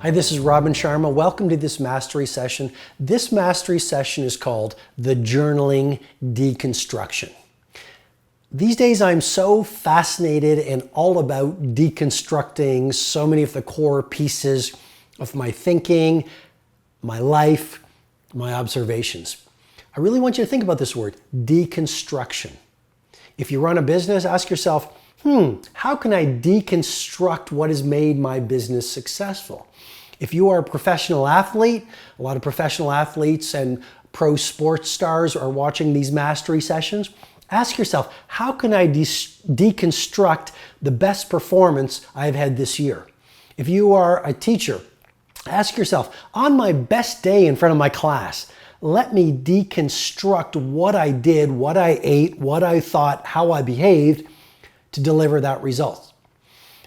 Hi, this is Robin Sharma. Welcome to this mastery session. This mastery session is called the Journaling Deconstruction. These days I'm so fascinated and all about deconstructing so many of the core pieces of my thinking, my life, my observations. I really want you to think about this word, deconstruction. If you run a business, ask yourself, how can I deconstruct what has made my business successful? If you are a professional athlete, a lot of professional athletes and pro sports stars are watching these mastery sessions, ask yourself, how can I deconstruct the best performance I've had this year? If you are a teacher, ask yourself, on my best day in front of my class, let me deconstruct what I did, what I ate, what I thought, how I behaved to deliver that result.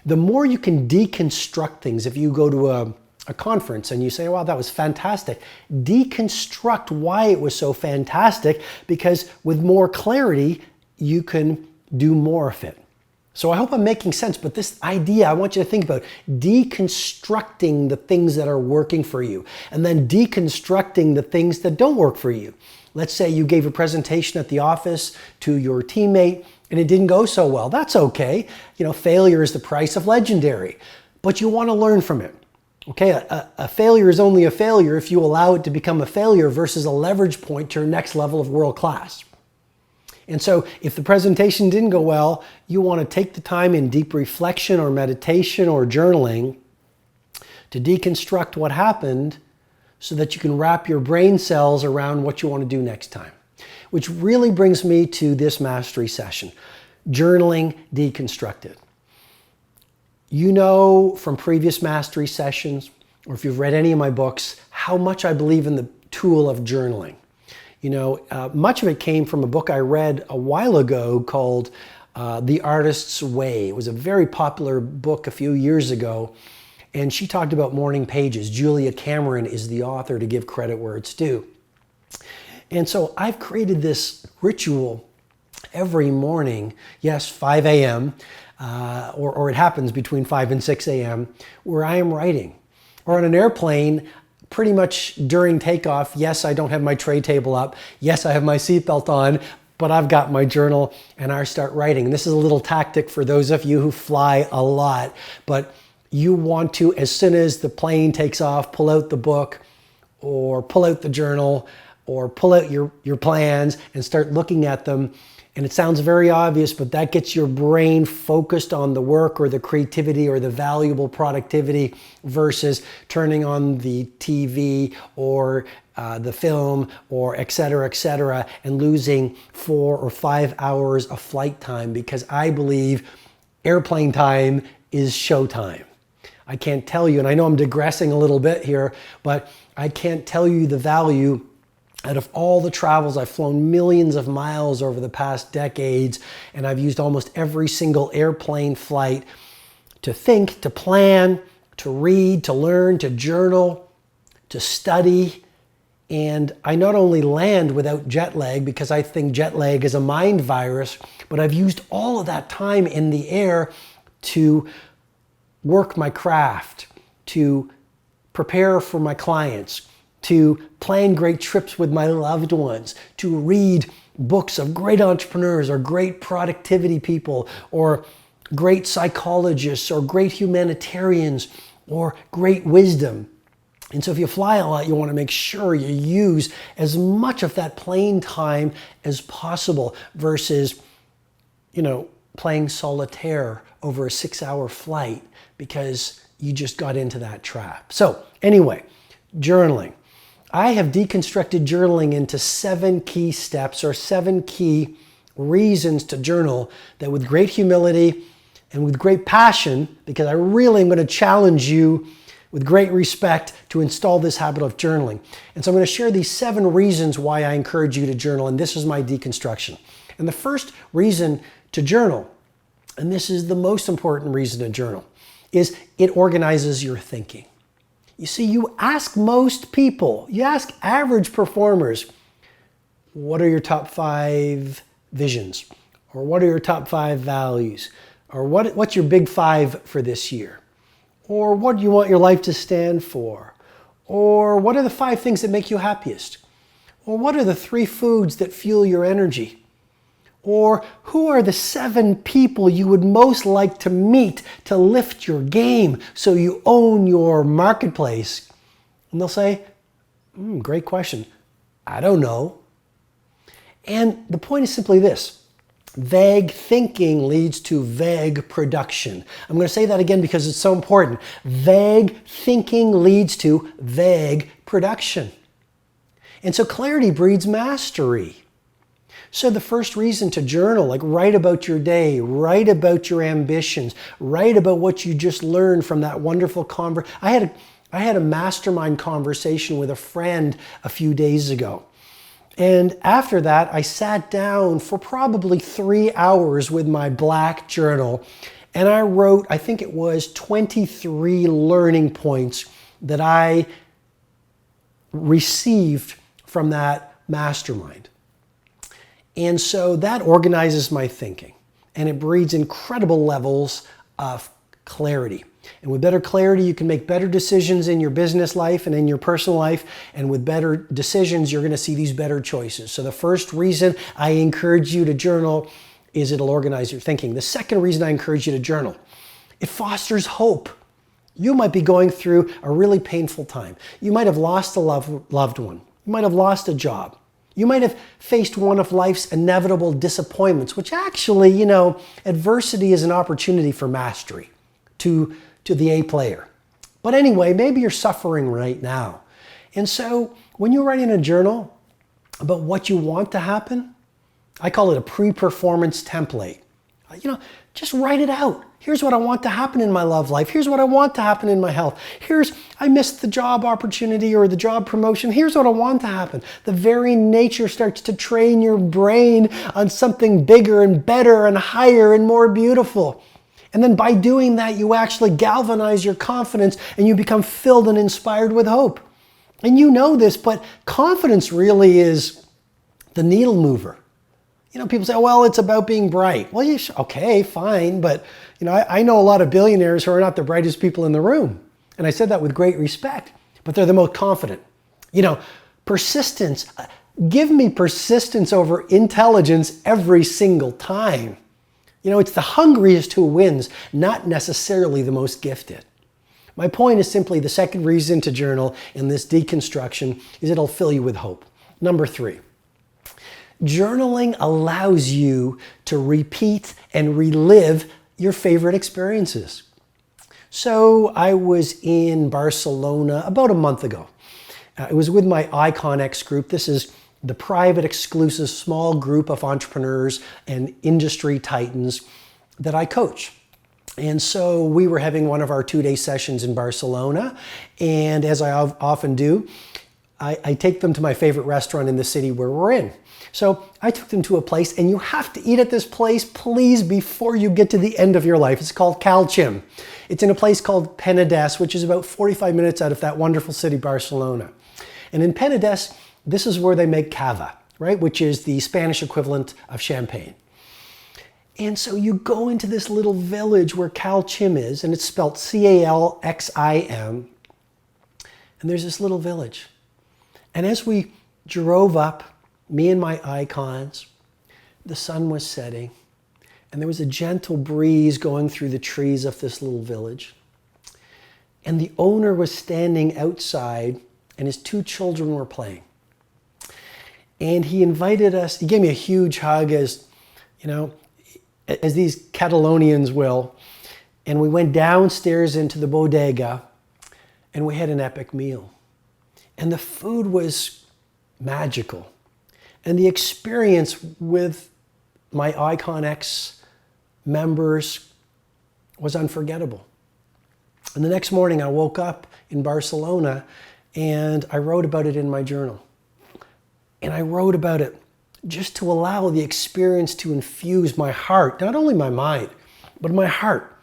The more you can deconstruct things, if you go to a conference and you say, wow, that was fantastic, deconstruct why it was so fantastic, because with more clarity, you can do more of it. So I hope I'm making sense, but this idea, I want you to think about deconstructing the things that are working for you and then deconstructing the things that don't work for you. Let's say you gave a presentation at the office to your teammate and it didn't go so well. That's okay. Failure is the price of legendary, but you want to learn from it. Okay, a failure is only a failure if you allow it to become a failure versus a leverage point to your next level of world class. And so if the presentation didn't go well, you want to take the time in deep reflection or meditation or journaling to deconstruct what happened so that you can wrap your brain cells around what you want to do next time. Which really brings me to this mastery session, Journaling Deconstructed. You know from previous mastery sessions, or if you've read any of my books, how much I believe in the tool of journaling. Much of it came from a book I read a while ago called The Artist's Way. It was a very popular book a few years ago, and she talked about morning pages. Julia Cameron is the author, to give credit where it's due. And so I've created this ritual every morning, yes, 5 a.m., or it happens between 5 and 6 a.m., where I am writing. Or on an airplane, pretty much during takeoff, yes, I don't have my tray table up, yes, I have my seatbelt on, but I've got my journal and I start writing. And this is a little tactic for those of you who fly a lot, but you want to, as soon as the plane takes off, pull out the book or pull out the journal or pull out your plans and start looking at them. And it sounds very obvious, but that gets your brain focused on the work or the creativity or the valuable productivity versus turning on the TV or the film or et cetera, and losing 4 or 5 hours of flight time, because I believe airplane time is showtime. I can't tell you, and I know I'm digressing a little bit here, but I can't tell you the value out of all the travels. I've flown millions of miles over the past decades, and I've used almost every single airplane flight to think, to plan, to read, to learn, to journal, to study. And I not only land without jet lag, because I think jet lag is a mind virus, but I've used all of that time in the air to work my craft, to prepare for my clients, to plan great trips with my loved ones, to read books of great entrepreneurs or great productivity people or great psychologists or great humanitarians or great wisdom. And so if you fly a lot, you want to make sure you use as much of that plane time as possible versus, playing solitaire over a 6-hour flight because you just got into that trap. So anyway, journaling. I have deconstructed journaling into 7 key steps or 7 key reasons to journal that, with great humility and with great passion, because I really am going to challenge you with great respect to install this habit of journaling. And so I'm going to share these 7 reasons why I encourage you to journal, and this is my deconstruction. And the first reason to journal, and this is the most important reason to journal, is it organizes your thinking. You see, you ask most people, you ask average performers, what are your top 5 visions? Or what are your top 5 values? Or what's your big 5 for this year? Or what do you want your life to stand for? Or what are the 5 things that make you happiest? Or what are the 3 foods that fuel your energy? Or who are the 7 people you would most like to meet to lift your game so you own your marketplace? And they'll say, great question. I don't know. And the point is simply this. Vague thinking leads to vague production. I'm going to say that again because it's so important. Vague thinking leads to vague production. And so clarity breeds mastery. So the first reason to journal, like write about your day, write about your ambitions, write about what you just learned from that wonderful conversation. I had a mastermind conversation with a friend a few days ago. And after that, I sat down for probably 3 hours with my black journal, and I wrote, I think it was 23 learning points that I received from that mastermind. And so that organizes my thinking, and it breeds incredible levels of clarity. And with better clarity, you can make better decisions in your business life and in your personal life. And with better decisions, you're going to see these better choices. So the first reason I encourage you to journal is it'll organize your thinking. The second reason I encourage you to journal, it fosters hope. You might be going through a really painful time. You might have lost a loved one. You might have lost a job. You might have faced one of life's inevitable disappointments, which actually, adversity is an opportunity for mastery to the A player. But anyway, maybe you're suffering right now. And so when you're writing a journal about what you want to happen, I call it a pre-performance template. Just write it out. Here's what I want to happen in my love life. Here's what I want to happen in my health. I missed the job opportunity or the job promotion. Here's what I want to happen. The very nature starts to train your brain on something bigger and better and higher and more beautiful. And then by doing that, you actually galvanize your confidence and you become filled and inspired with hope. And you know this, but confidence really is the needle mover. People say, oh, well, it's about being bright. Well, okay, fine. But, I know a lot of billionaires who are not the brightest people in the room. And I said that with great respect, but they're the most confident. Persistence. Give me persistence over intelligence every single time. It's the hungriest who wins, not necessarily the most gifted. My point is simply the second reason to journal in this deconstruction is it'll fill you with hope. Number 3. Journaling allows you to repeat and relive your favorite experiences. So I was in Barcelona about a month ago. It was with my ICONX group. This is the private, exclusive, small group of entrepreneurs and industry titans that I coach. And so we were having one of our 2-day sessions in Barcelona. And as I often do, I take them to my favorite restaurant in the city where we're in. So I took them to a place, and you have to eat at this place, please, before you get to the end of your life. It's called Calchim. It's in a place called Penedès, which is about 45 minutes out of that wonderful city, Barcelona. And in Penedès, this is where they make cava, right? Which is the Spanish equivalent of champagne. And so you go into this little village where Calchim is, and it's spelled Calxim. And there's this little village. And as we drove up, me and my icons, the sun was setting, and there was a gentle breeze going through the trees of this little village. And the owner was standing outside, and his 2 children were playing. And he invited us, he gave me a huge hug as these Catalonians will. And we went downstairs into the bodega, and we had an epic meal. And the food was magical. And the experience with my ICONX members was unforgettable. And the next morning I woke up in Barcelona and I wrote about it in my journal. And I wrote about it just to allow the experience to infuse my heart, not only my mind, but my heart.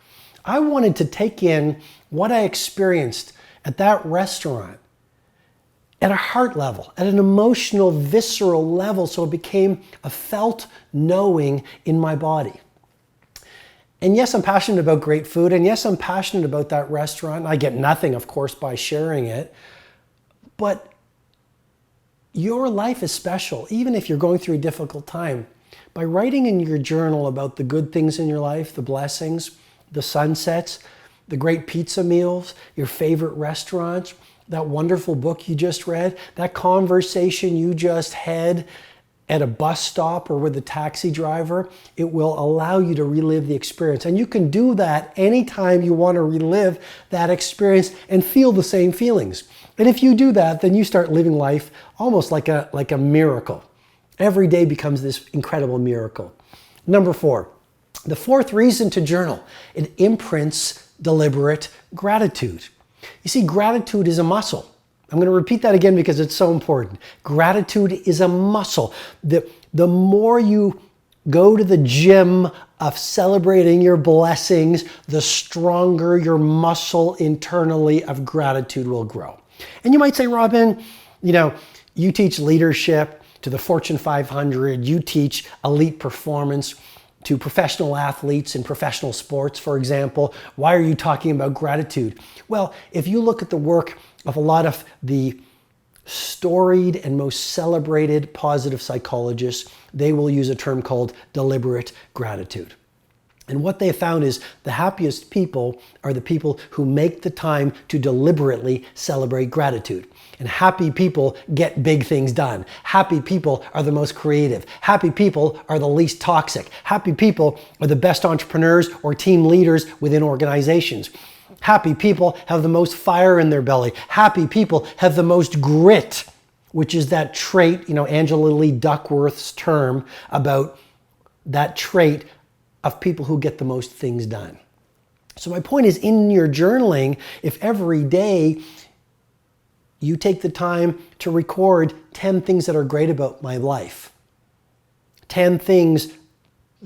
I wanted to take in what I experienced at that restaurant at a heart level, at an emotional, visceral level, so it became a felt knowing in my body. And yes, I'm passionate about great food. And yes, I'm passionate about that restaurant. I get nothing, of course, by sharing it. But your life is special, even if you're going through a difficult time. By writing in your journal about the good things in your life, the blessings, the sunsets, the great pizza meals, your favorite restaurants, that wonderful book you just read, that conversation you just had at a bus stop or with a taxi driver, it will allow you to relive the experience. And you can do that anytime you want to relive that experience and feel the same feelings. And if you do that, then you start living life almost like a miracle. Every day becomes this incredible miracle. Number 4, the fourth reason to journal, it imprints deliberate gratitude. You see, gratitude is a muscle. I'm going to repeat that again because it's so important. Gratitude is a muscle. The more you go to the gym of celebrating your blessings, the stronger your muscle internally of gratitude will grow. And you might say, Robin, you teach leadership to the Fortune 500, you teach elite performance to professional athletes in professional sports, for example. Why are you talking about gratitude? Well, if you look at the work of a lot of the storied and most celebrated positive psychologists, they will use a term called deliberate gratitude. And what they found is the happiest people are the people who make the time to deliberately celebrate gratitude. And happy people get big things done. Happy people are the most creative. Happy people are the least toxic. Happy people are the best entrepreneurs or team leaders within organizations. Happy people have the most fire in their belly. Happy people have the most grit, which is that trait, Angela Lee Duckworth's term about that trait of people who get the most things done. So my point is, in your journaling, if every day you take the time to record 10 things that are great about my life, 10 things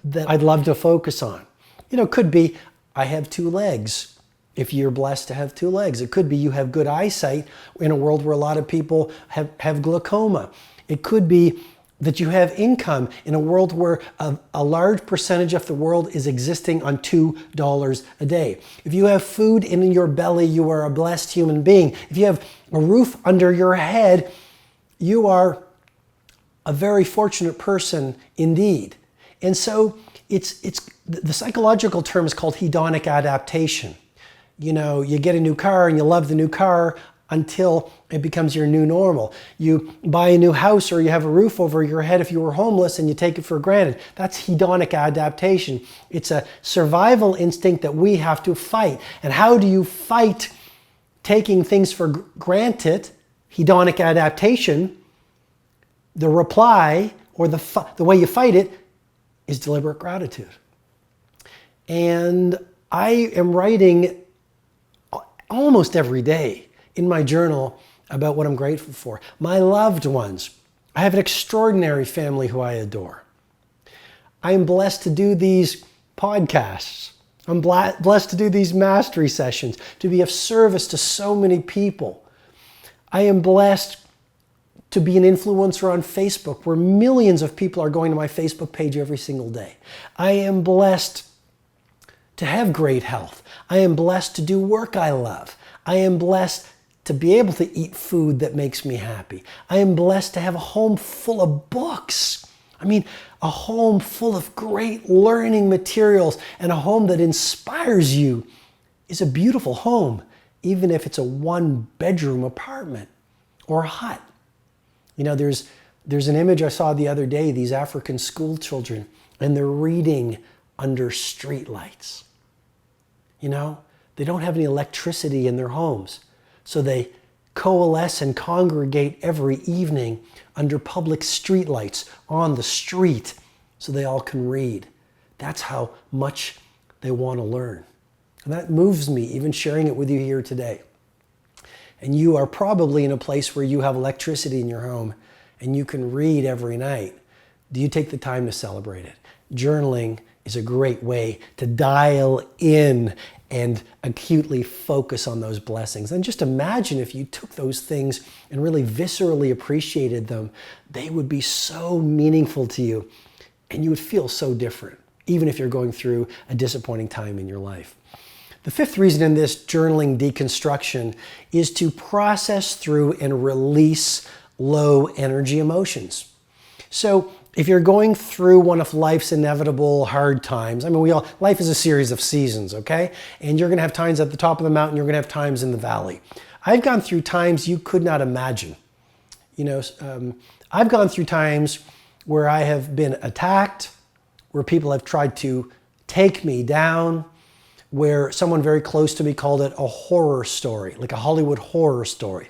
that I'd love to focus on. It could be, I have 2 legs. If you're blessed to have 2 legs. It could be you have good eyesight in a world where a lot of people have glaucoma. It could be that you have income in a world where a large percentage of the world is existing on $2 a day. If you have food in your belly, you are a blessed human being. If you have a roof under your head, you are a very fortunate person indeed. And so the psychological term is called hedonic adaptation. You get a new car and you love the new car until it becomes your new normal. You buy a new house or you have a roof over your head if you were homeless and you take it for granted. That's hedonic adaptation. It's a survival instinct that we have to fight. And how do you fight taking things for granted? Hedonic adaptation. The reply or the way you fight it is deliberate gratitude. And I am writing almost every day in my journal about what I'm grateful for. My loved ones. I have an extraordinary family who I adore. I am blessed to do these podcasts. I'm blessed to do these mastery sessions, to be of service to so many people. I am blessed to be an influencer on Facebook, where millions of people are going to my Facebook page every single day. I am blessed to have great health. I am blessed to do work I love. I am blessed to be able to eat food that makes me happy. I am blessed to have a home full of books. A home full of great learning materials and a home that inspires you is a beautiful home, even if it's a 1-bedroom apartment or a hut. There's an image I saw the other day, these African school children, and they're reading under street lights. They don't have any electricity in their homes. So they coalesce and congregate every evening under public streetlights on the street so they all can read. That's how much they want to learn. And that moves me, even sharing it with you here today. And you are probably in a place where you have electricity in your home and you can read every night. Do you take the time to celebrate it? Journaling is a great way to dial in and acutely focus on those blessings. And just imagine if you took those things and really viscerally appreciated them, they would be so meaningful to you and you would feel so different. even if you're going through a disappointing time in your life. The fifth reason in this journaling deconstruction is to process through and release low energy emotions. So if you're going through one of life's inevitable hard times, I mean, life is a series of seasons, okay? And you're gonna have times at the top of the mountain, you're gonna have times in the valley. I've gone through times you could not imagine. I've gone through times where I have been attacked, where people have tried to take me down, where someone very close to me called it a horror story, like a Hollywood horror story.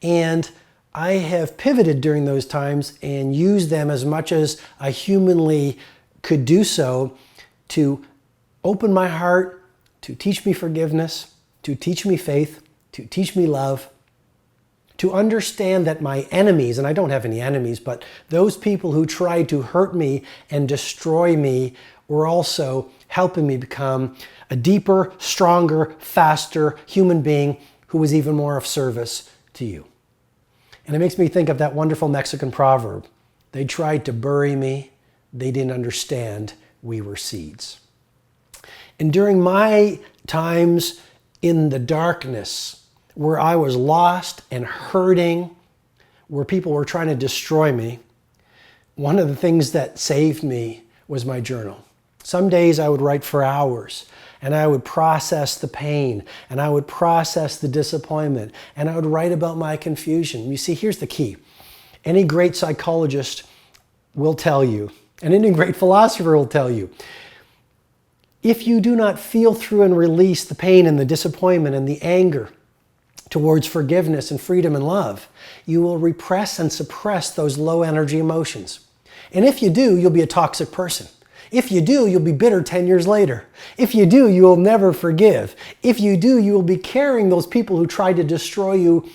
And I have pivoted during those times and used them as much as I humanly could do so to open my heart, to teach me forgiveness, to teach me faith, to teach me love, to understand that my enemies, and I don't have any enemies, but those people who tried to hurt me and destroy me were also helping me become a deeper, stronger, faster human being who was even more of service to you. And it makes me think of that wonderful Mexican proverb. They tried to bury me. They didn't understand we were seeds. And during my times in the darkness, where I was lost and hurting, where people were trying to destroy me, one of the things that saved me was my journal. Some days I would write for hours, and I would process the pain, and I would process the disappointment, and I would write about my confusion. You see, here's the key. Any great psychologist will tell you, and any great philosopher will tell you, if you do not feel through and release the pain and the disappointment and the anger towards forgiveness and freedom and love, you will repress and suppress those low energy emotions. And if you do, you'll be a toxic person. If you do, you'll be bitter 10 years later. If you do, you will never forgive. If you do, you will be carrying those people who tried to destroy you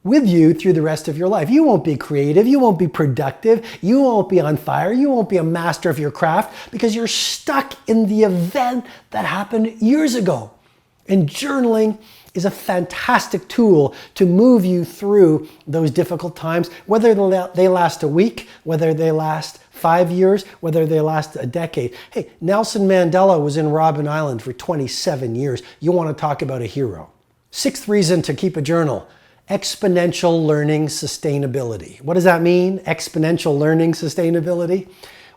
with you through the rest of your life. You won't be creative. You won't be productive. You won't be on fire. You won't be a master of your craft because you're stuck in the event that happened years ago. And journaling is a fantastic tool to move you through those difficult times, whether they last a week, whether they last 5 years, whether they last a decade. Hey, Nelson Mandela was in Robben Island for 27 years. You want to talk about a hero. Sixth reason to keep a journal, exponential learning sustainability. What does that mean, exponential learning sustainability?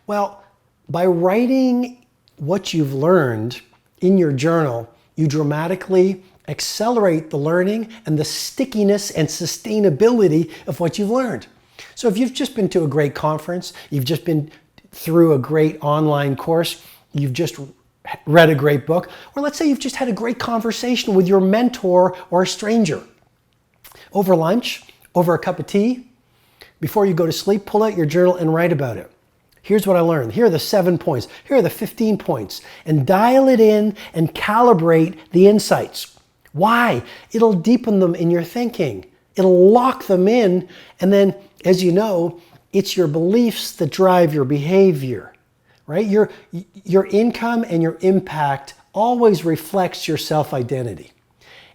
Well, by writing what you've learned in your journal, you dramatically accelerate the learning and the stickiness and sustainability of what you've learned. So if you've just been to a great conference, you've just been through a great online course, you've just read a great book, or let's say you've just had a great conversation with your mentor or a stranger. Over lunch, over a cup of tea, before you go to sleep, pull out your journal and write about it. Here's what I learned. Here are the 7 points. Here are the 15 points. And dial it in and calibrate the insights. Why? It'll deepen them in your thinking. It'll lock them in. And then, as you know, it's your beliefs that drive your behavior, right? Your income and your impact always reflects your self-identity.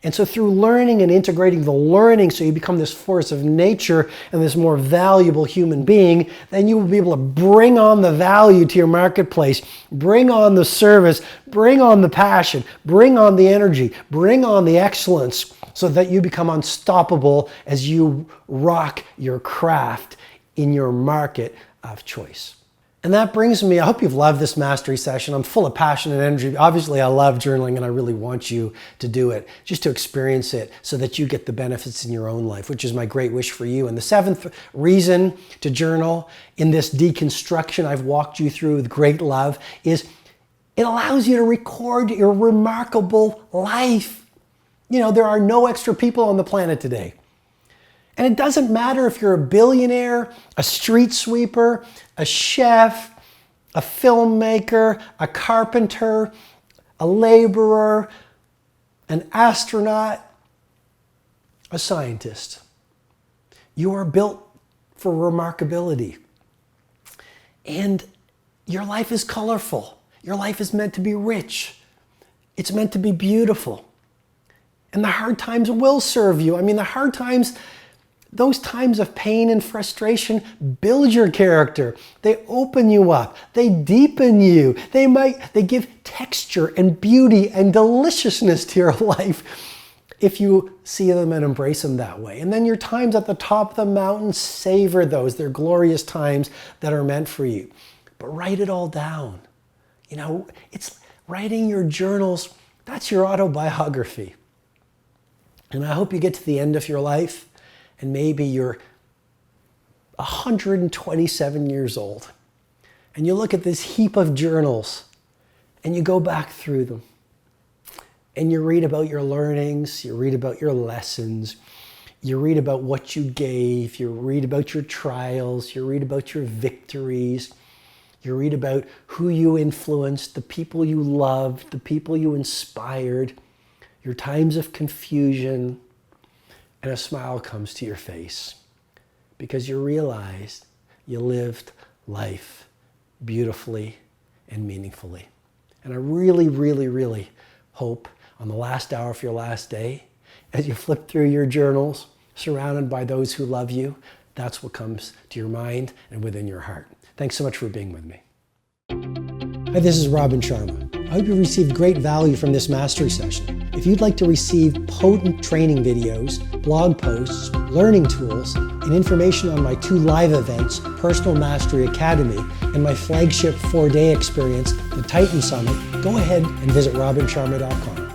And so through learning and integrating the learning so you become this force of nature and this more valuable human being, then you will be able to bring on the value to your marketplace, bring on the service, bring on the passion, bring on the energy, bring on the excellence so that you become unstoppable as you rock your craft in your market of choice. And that brings me, I hope you've loved this mastery session. I'm full of passion and energy. Obviously, I love journaling and I really want you to do it, just to experience it so that you get the benefits in your own life, which is my great wish for you. And the seventh reason to journal in this deconstruction I've walked you through with great love is it allows you to record your remarkable life. You know, there are no extra people on the planet today. And it doesn't matter if you're a billionaire, a street sweeper, a chef, a filmmaker, a carpenter, a laborer, an astronaut, a scientist. You are built for remarkability. And your life is colorful. Your life is meant to be rich. It's meant to be beautiful. And the hard times will serve you. I mean, the hard times, Those times of pain and frustration build your character. They open you up. They deepen you. They give texture and beauty and deliciousness to your life if you see them and embrace them that way. And then your times at the top of the mountain, savor those. They're glorious times that are meant for you. But write it all down. You know, it's writing your journals. That's your autobiography. And I hope you get to the end of your life and maybe you're 127 years old and you look at this heap of journals and you go back through them and you read about your learnings, you read about your lessons, you read about what you gave, you read about your trials, you read about your victories, you read about who you influenced, the people you loved, the people you inspired, your times of confusion, and a smile comes to your face because you realized you lived life beautifully and meaningfully. And I really, really, really hope on the last hour of your last day, as you flip through your journals, surrounded by those who love you, that's what comes to your mind and within your heart. Thanks so much for being with me. Hi, this is Robin Sharma. I hope you received great value from this mastery session. If you'd like to receive potent training videos, blog posts, learning tools, and information on my 2 live events, Personal Mastery Academy and my flagship 4-day experience, the Titan Summit, go ahead and visit robinsharma.com.